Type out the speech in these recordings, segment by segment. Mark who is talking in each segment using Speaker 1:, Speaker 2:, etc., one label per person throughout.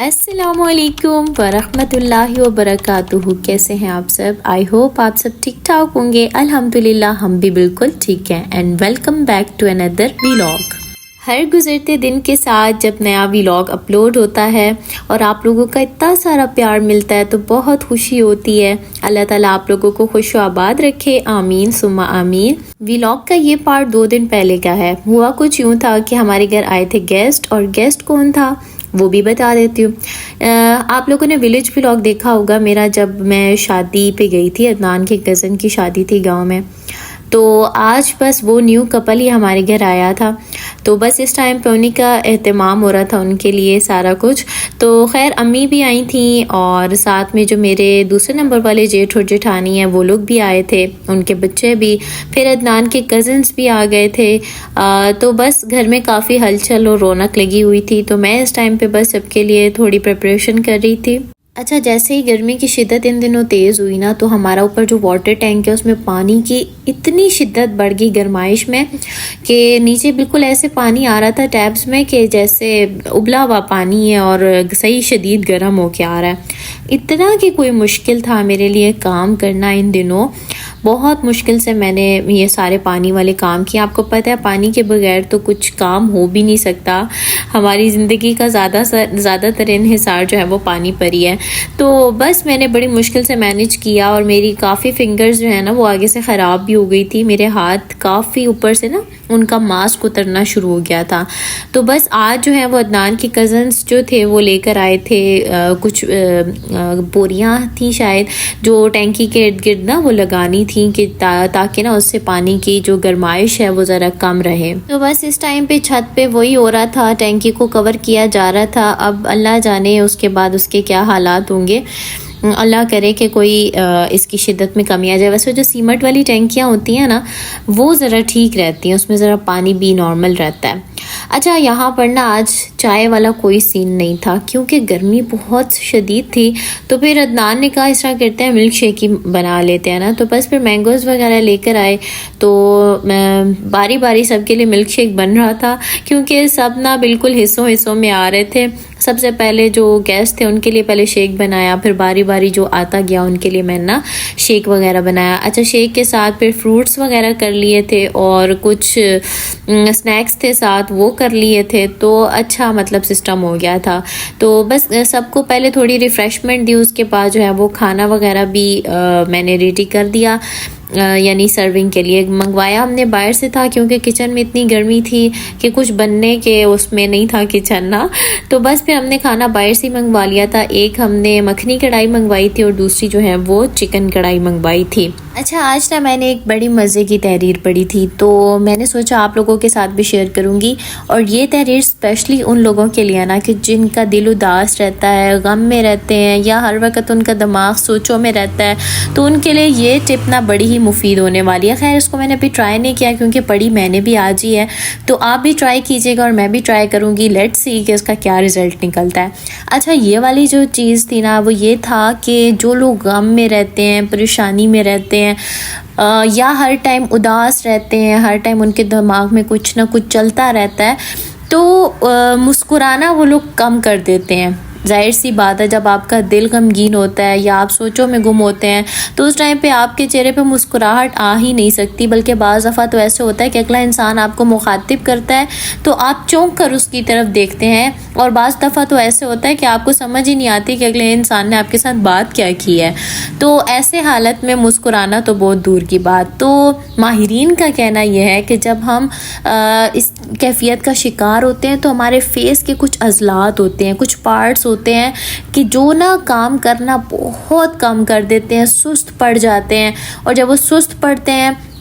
Speaker 1: अस्सलामुअलैकुम वरहमतुल्लाहि वबरकातुहू। कैसे हैं आप सब? आई होप आप सब ठीक ठाक होंगे। अल्हम्दुलिल्लाह हम भी बिल्कुल ठीक हैं। And welcome back to another vlog. हर गुजरते दिन के साथ जब नया व्लॉग अपलोड होता है और आप लोगों का इतना सारा प्यार मिलता है तो बहुत खुशी होती है। अल्लाह ताला आप लोगों को खुश आबाद रखे, आमीन सुम्मा आमीन। व्लॉग का ये पार्ट 2 दिन पहले का है। हुआ कुछ यूँ था कि हमारे घर आए थे गेस्ट, और गेस्ट कौन था वो भी बता देती हूँ। आप लोगों ने विलेज व्लॉग देखा होगा मेरा, जब मैं शादी पे गई थी। अदनान की कज़न की शादी थी गांव में, तो आज बस वो न्यू कपल ही हमारे घर आया था। तो बस इस टाइम पे उन्हीं का एहतमाम हो रहा था, उनके लिए सारा कुछ। तो खैर अम्मी भी आई थी, और साथ में जो मेरे दूसरे नंबर वाले जेठ और जेठानी हैं वो लोग भी आए थे, उनके बच्चे भी। फिर अदनान के कज़न्स भी आ गए थे। तो बस घर में काफ़ी हलचल और रौनक लगी हुई थी। तो मैं इस टाइम पे बस सबके लिए थोड़ी प्रिपरेशन कर रही थी। अच्छा, जैसे ही गर्मी की शिद्दत इन दिनों तेज़ हुई ना, तो हमारा ऊपर जो वाटर टैंक है उसमें पानी की इतनी शिद्दत बढ़ गई गर्माइश में कि नीचे बिल्कुल ऐसे पानी आ रहा था टैब्स में कि जैसे उबला हुआ पानी है और सही शदीद गर्म होके आ रहा है। इतना कि कोई मुश्किल था मेरे लिए काम करना इन दिनों। बहुत मुश्किल से मैंने ये सारे पानी वाले काम किए। आपको पता है पानी के बगैर तो कुछ काम हो भी नहीं सकता। हमारी ज़िंदगी का ज़्यादातर इन्हिसार जो है वो पानी पर ही है। तो बस मैंने बड़ी मुश्किल से मैनेज किया, और मेरी काफ़ी फिंगर्स जो है ना वो आगे से ख़राब भी हो गई थी। मेरे हाथ काफ़ी ऊपर से ना उनका मास्क उतरना शुरू हो गया था। तो बस आज जो है वो अदनान के कज़न्स जो थे वो लेकर आए थे कुछ बोरियां थी शायद, जो टैंकी के इर्द गिर्द ना वो लगानी थी कि ताकि ना उससे पानी की जो गर्माइश है वो ज़रा कम रहे। तो बस इस टाइम पे छत पे वही हो रहा था, टैंकी को कवर किया जा रहा था। अब अल्लाह जाने उसके बाद उसके क्या हालात होंगे। अल्लाह करे कि कोई इसकी शिद्दत में कमी आ जाए। वैसे जो सीमेंट वाली टैंकियाँ होती हैं ना वो ज़रा ठीक रहती हैं, उसमें ज़रा पानी भी नॉर्मल रहता है। अच्छा, यहाँ पर ना आज चाय वाला कोई सीन नहीं था क्योंकि गर्मी बहुत शदीद थी। तो फिर अदनान ने कहा इस तरह करते हैं मिल्क शेक ही बना लेते हैं ना। तो बस फिर मैंगोज़ वगैरह लेकर आए। तो बारी बारी सबके लिए मिल्क शेक बन रहा था क्योंकि सब ना बिल्कुल हिस्सों में आ रहे थे। सबसे पहले जो गेस्ट थे उनके लिए पहले शेक बनाया, फिर बारी बारी जो आता गया उनके लिए मैंने ना शेक वगैरह बनाया। अच्छा, शेक के साथ फिर फ्रूट्स वगैरह कर लिए थे और कुछ स्नैक्स थे साथ वो कर लिए थे। तो अच्छा मतलब सिस्टम हो गया था। तो बस सबको पहले थोड़ी रिफ़्रेशमेंट दी, उसके बाद जो है वो खाना वगैरह भी मैंने रेडी कर दिया। यानी सर्विंग के लिए मंगवाया हमने बाहर से था क्योंकि किचन में इतनी गर्मी थी कि कुछ बनने के उसमें नहीं था किचन ना। तो बस फिर हमने खाना बाहर से मंगवा लिया था। एक हमने मखनी कढ़ाई मंगवाई थी और दूसरी जो है वो चिकन कढ़ाई मंगवाई थी। अच्छा, आज ना मैंने एक बड़ी मज़े की तहरीर पढ़ी थी, तो मैंने सोचा आप लोगों के साथ भी शेयर करूंगी। और ये तहरीर स्पेशली उन लोगों के लिए ना कि जिनका दिल उदास रहता है, गम में रहते हैं, या हर वक्त उनका दिमाग सोचों में रहता है, तो उनके लिए ये टिप ना बड़ी ही मुफीद होने वाली है। खैर इसको मैंने अभी ट्राई नहीं किया क्योंकि पढ़ी मैंने भी आज ही है। तो आप भी ट्राई कीजिएगा और मैं भी ट्राई करूँगी। लेट्स सी कि इसका क्या रिज़ल्ट निकलता है। अच्छा, ये वाली जो चीज़ थी ना वो ये था कि जो लोग गम में रहते हैं, परेशानी में रहते हैं, या हर टाइम उदास रहते हैं, हर टाइम उनके दिमाग में कुछ ना कुछ चलता रहता है, तो मुस्कुराना वो लोग कम कर देते हैं। जाहिर सी बात है, जब आपका दिल गमगीन होता है या आप सोचों में गुम होते हैं तो उस टाइम पे आपके चेहरे पे मुस्कुराहट आ ही नहीं सकती। बल्कि बाज़ दफ़ा तो ऐसे होता है कि अगला इंसान आपको मुखातिब करता है तो आप चौंक कर उसकी तरफ देखते हैं, और बाज़ दफ़ा तो ऐसे होता है कि आपको समझ ही नहीं आती कि अगले इंसान ने आपके साथ बात क्या की है। तो ऐसे हालत में मुस्कुराना तो बहुत दूर की बात। तो माहिरीन का कहना यह है कि जब हम इस कैफियत का शिकार होते हैं तो हमारे फेस के कुछ अज़लात होते हैं, कुछ पार्ट्स होते हैं कि जो ना काम करना बहुत कम कर देते हैं, सुस्त पड़ जाते हैं। और जब वो सुस्त पड़ते हैं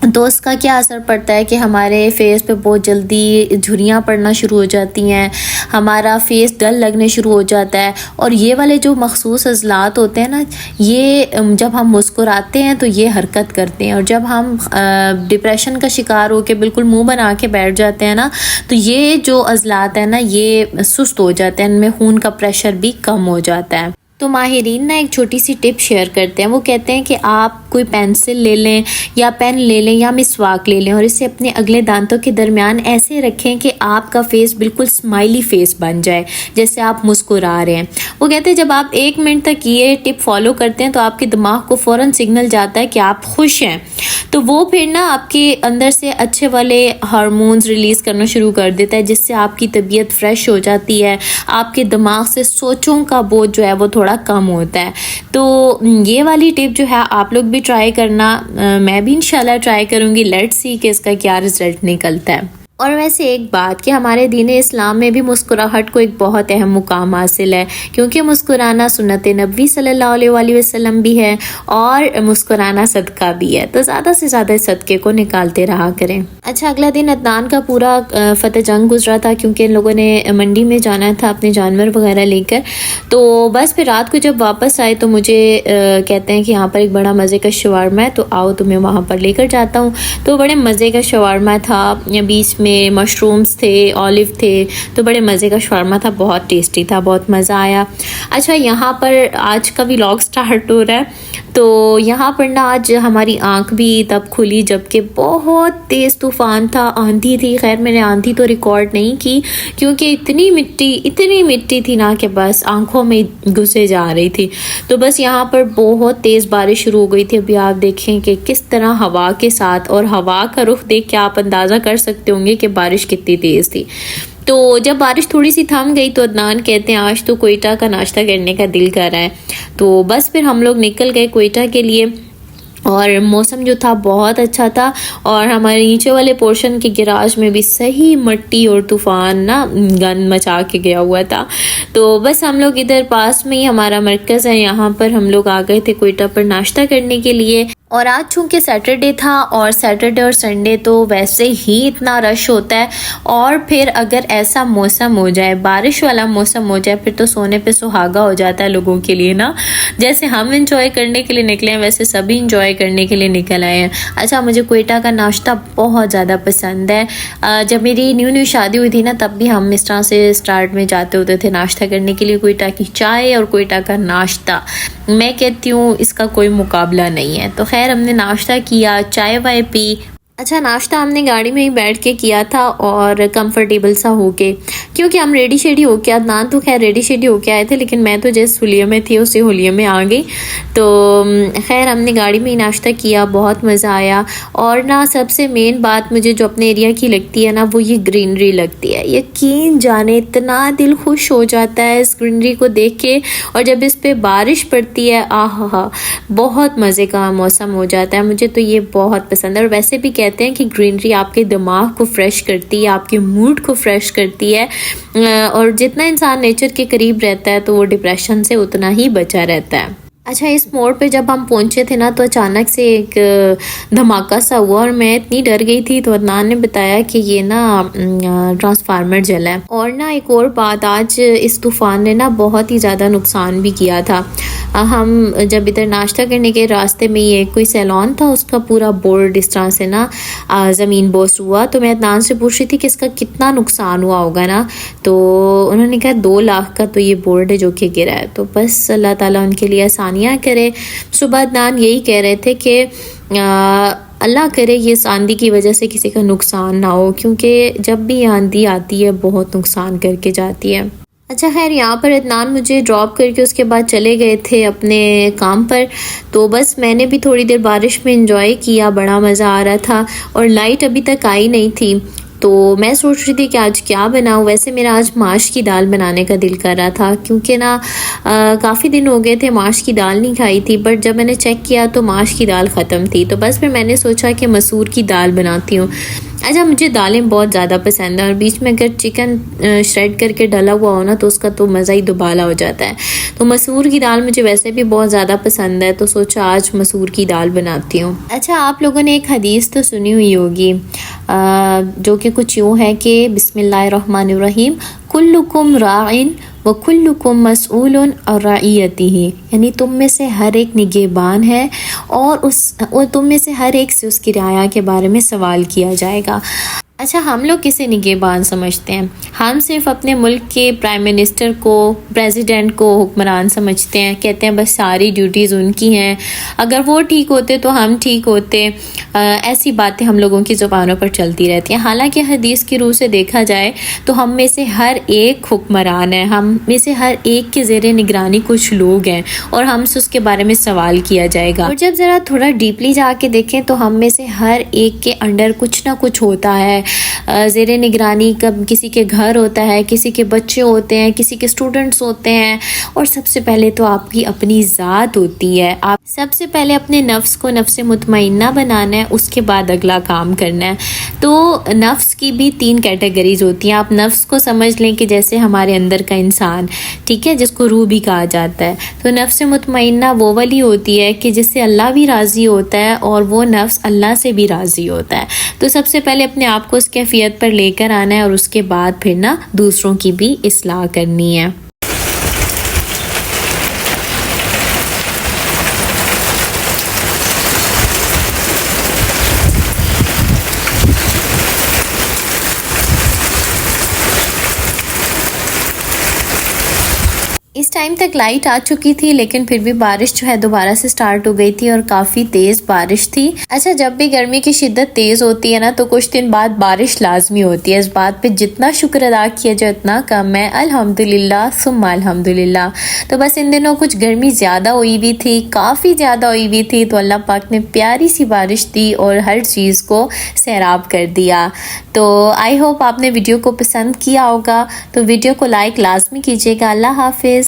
Speaker 1: तो उसका क्या असर पड़ता है कि हमारे फेस पे बहुत जल्दी झुर्रियाँ पड़ना शुरू हो जाती हैं, हमारा फेस डल लगने शुरू हो जाता है। और ये वाले जो मखसूस अज़लात होते हैं ना, ये जब हम मुस्कुराते हैं तो ये हरकत करते हैं, और जब हम डिप्रेशन का शिकार हो के बिल्कुल मुंह बना के बैठ जाते हैं ना, तो ये जो अज़लात है ना ये सुस्त हो जाते हैं, इनमें खून का प्रेशर भी कम हो जाता है। तो माहिरीन ना एक छोटी सी टिप शेयर करते हैं। वो कहते हैं कि आप कोई पेंसिल ले लें या पेन ले लें या मिसवाक ले लें और इसे अपने अगले दांतों के दरमियान ऐसे रखें कि आपका फेस बिल्कुल स्माइली फेस बन जाए, जैसे आप मुस्कुरा रहे हैं। वो कहते हैं जब आप 1 मिनट तक ये टिप फॉलो करते हैं तो आपके दिमाग को फ़ौरन सिग्नल जाता है कि आप खुश हैं, तो वो फिर ना आपके अंदर से अच्छे वाले हार्मोन्स रिलीज़ करना शुरू कर देता है, जिससे आपकी तबीयत फ्रेश हो जाती है, आपके दिमाग से सोचों का बोझ जो है वो थोड़ा कम होता है। तो ये वाली टिप जो है आप लोग भी ट्राई करना, मैं भी इंशाल्लाह ट्राई करूँगी। लेट्स सी कि इसका क्या रिजल्ट निकलता है। और वैसे एक बात कि हमारे दीन इस्लाम में भी मुस्कुराहट को एक बहुत अहम मुकाम हासिल है, क्योंकि मुस्कुराना सुन्नत नबी सल्लल्लाहु अलैहि वसल्लम भी है और मुस्कुराना सदका भी है। तो ज़्यादा से ज़्यादा सदक़े को निकालते रहा करें। अच्छा, अगला दिन अदनान का पूरा फतेह जंग गुजरा था, क्योंकि इन लोगों ने मंडी में जाना था अपने जानवर वगैरह लेकर। तो बस फिर रात को जब वापस आए तो मुझे कहते हैं कि यहाँ पर एक बड़ा मज़े का शवारमा है, तो आओ तुम्हें वहाँ पर लेकर जाता हूँ। तो बड़े मज़े का शवारमा था, बीच में मशरूम्स थे, ऑलिव थे, तो बड़े मज़े का शवारमा था, बहुत टेस्टी था, बहुत मज़ा आया। अच्छा, यहाँ पर आज का व्लॉग स्टार्ट हो रहा है। तो यहाँ पर ना आज हमारी आंख भी तब खुली जबकि बहुत तेज़ तूफ़ान था, आंधी थी। खैर मैंने आंधी तो रिकॉर्ड नहीं की, क्योंकि इतनी मिट्टी थी ना कि बस आंखों में घुसे जा रही थी। तो बस यहाँ पर बहुत तेज़ बारिश शुरू हो गई थी। अभी आप देखें कि किस तरह हवा के साथ, और हवा का रुख देख के आप अंदाज़ा कर सकते होंगे कि बारिश कितनी तेज़ थी। तो जब बारिश थोड़ी सी थम गई तो अदनान कहते हैं आज तो कोयटा का नाश्ता करने का दिल कर रहा है। तो बस फिर हम लोग निकल गए कोयटा के लिए, और मौसम जो था बहुत अच्छा था, और हमारे नीचे वाले पोर्शन के गैराज में भी सही मट्टी और तूफ़ान ना गन मचा के गया हुआ था। तो बस हम लोग इधर पास में ही हमारा मरकज़ है, यहाँ पर हम लोग आ गए थे कोयटा पर नाश्ता करने के लिए। और आज चूँकि सैटरडे था, और सैटरडे और संडे तो वैसे ही इतना रश होता है, और फिर अगर ऐसा मौसम हो जाए, बारिश वाला मौसम हो जाए, फिर तो सोने पे सुहागा हो जाता है लोगों के लिए ना। जैसे हम इंजॉय करने के लिए निकले हैं वैसे सभी इंजॉय करने के लिए निकल आए हैं। अच्छा, मुझे कोयटा का नाश्ता बहुत ज़्यादा पसंद है। जब मेरी न्यू शादी हुई थी ना, तब भी हम इस तरह से स्टार्ट में जाते होते थे नाश्ता करने के लिए। कोयटा की चाय और कोयटा का नाश्ता, मैं कहती हूँ इसका कोई मुकाबला नहीं है। तो खैर हमने नाश्ता किया, चाय वाय पी। अच्छा, नाश्ता हमने गाड़ी में ही बैठ के किया था और कंफर्टेबल सा होके, क्योंकि हम रेडी शेडी होके, अदनान तो खैर रेडी शेडी होके आए थे, लेकिन मैं तो जिस हुलिये में थी उसी हुलिये में आ गई। तो खैर हमने गाड़ी में ही नाश्ता किया, बहुत मज़ा आया। और ना सबसे मेन बात मुझे जो अपने एरिया की लगती है ना, वो ये ग्रीनरी लगती है। यकीन जाने इतना दिल खुश हो जाता है इस ग्रीनरी को देख के, और जब इस पर बारिश पड़ती है, आहा, बहुत मज़े का मौसम हो जाता है। मुझे तो ये बहुत पसंद है। और वैसे भी कहते हैं कि ग्रीनरी आपके दिमाग को फ्रेश करती है, आपके मूड को फ्रेश करती है, और जितना इंसान नेचर के करीब रहता है तो वो डिप्रेशन से उतना ही बचा रहता है। अच्छा, इस मोड़ पे जब हम पहुंचे थे ना, तो अचानक से एक धमाका सा हुआ और मैं इतनी डर गई थी। तो अदनान ने बताया कि ये ना ट्रांसफार्मर जला है। और ना एक और बात, आज इस तूफ़ान ने ना बहुत ही ज़्यादा नुकसान भी किया था। हम जब इधर नाश्ता करने के रास्ते में ये कोई सैलून था, उसका पूरा बोर्ड इस तरह से ना ज़मीन बोस हुआ। तो मैं अदनान से पूछ रही थी कि इसका कितना नुकसान हुआ होगा ना, तो उन्होंने कहा 2 लाख का तो ये बोर्ड है जो कि गिरा है। तो बस अल्लाह ताला उनके लिए आसानियाँ करे। सुबह अदनान यही कह रहे थे कि अल्लाह करे ये आंधी की वजह से किसी का नुकसान ना हो, क्योंकि जब भी आंधी आती है बहुत नुकसान करके जाती है। अच्छा, खैर यहाँ पर अदनान मुझे ड्रॉप करके उसके बाद चले गए थे अपने काम पर। तो बस मैंने भी थोड़ी देर बारिश में एंजॉय किया, बड़ा मज़ा आ रहा था। और लाइट अभी तक आई नहीं थी, तो मैं सोच रही थी कि आज क्या बनाऊँ। वैसे मेरा आज माश की दाल बनाने का दिल कर रहा था, क्योंकि ना काफ़ी दिन हो गए थे माश की दाल नहीं खाई थी। बट जब मैंने चेक किया तो माश की दाल ख़त्म थी। तो बस फिर मैंने सोचा कि मसूर की दाल बनाती हूँ। अच्छा, मुझे दालें बहुत ज़्यादा पसंद है, और बीच में अगर चिकन श्रेड करके डला हुआ हो ना, तो उसका तो मज़ा ही दुबाला हो जाता है। तो मसूर की दाल मुझे वैसे भी बहुत ज़्यादा पसंद है, तो सोचा आज मसूर की दाल बनाती हूँ। अच्छा, आप लोगों ने एक हदीस तो सुनी हुई होगी, जो कि कुछ यूँ है कि बिस्मिल्लाहिर्रहमानिर्रहीम, कुल्लुकुम राइन व कुल्लुकुम मसऊलुन और रइयतिही, यानी तुम में से हर एक निगहबान है और तुम में से हर एक से उसकी रियाया के बारे में सवाल किया जाएगा। अच्छा, हम लोग किसे निगहबान समझते हैं? हम सिर्फ अपने मुल्क के प्राइम मिनिस्टर को, प्रेसिडेंट को हुक्मरान समझते हैं। कहते हैं बस सारी ड्यूटीज़ उनकी हैं, अगर वो ठीक होते तो हम ठीक होते। ऐसी बातें हम लोगों की ज़ुबानों पर चलती रहती हैं। हालांकि हदीस की रूह से देखा जाए तो हम में से हर एक हुक्मरान है, हम में से हर एक के ज़ेरे निगरानी कुछ लोग हैं और हमसे उसके बारे में सवाल किया जाएगा। और जब ज़रा थोड़ा डीपली जाके देखें तो हम में से हर एक के अंडर कुछ ना कुछ होता है। ज़ेरे निगरानी कब किसी के घर होता है, किसी के बच्चे होते हैं, किसी के स्टूडेंट्स होते हैं। और सबसे पहले तो आपकी अपनी ज़ात होती है। आप सबसे पहले अपने नफ्स को नफ्स मुतमइन्ना बनाना है, उसके बाद अगला काम करना है। तो नफ्स की भी 3 कैटेगरीज होती हैं। आप नफ्स को समझ लें कि जैसे हमारे अंदर का इंसान, ठीक है, जिसको रूह भी कहा जाता है। तो नफ्स मुतमइन्ना वो वाली होती है कि जिससे अल्लाह भी राज़ी होता है और वो नफ्स अल्लाह से भी राज़ी होता है। तो सबसे पहले अपने आप को उस कैफियत पर लेकर आना है और उसके बाद फिर ना दूसरों की भी इस्लाह करनी है। इस टाइम तक लाइट आ चुकी थी, लेकिन फिर भी बारिश जो है दोबारा से स्टार्ट हो गई थी और काफ़ी तेज़ बारिश थी। अच्छा, जब भी गर्मी की शिद्दत तेज़ होती है ना तो कुछ दिन बाद बारिश लाजमी होती है। इस बात पे जितना शुक्र अदा किया जाए उतना कम है। अल्हम्दुलिल्लाह सुम्मा अल्हम्दुलिल्लाह। तो बस इन दिनों कुछ गर्मी ज़्यादा हुई हुई थी, काफ़ी ज़्यादा हुई हुई थी, तो अल्लाह पाक ने प्यारी सी बारिश दी और हर चीज़ को सैराब कर दिया। तो आई होप आपने वीडियो को पसंद किया होगा। तो वीडियो को लाइक लाजमी कीजिएगा। अल्लाह हाफिज़।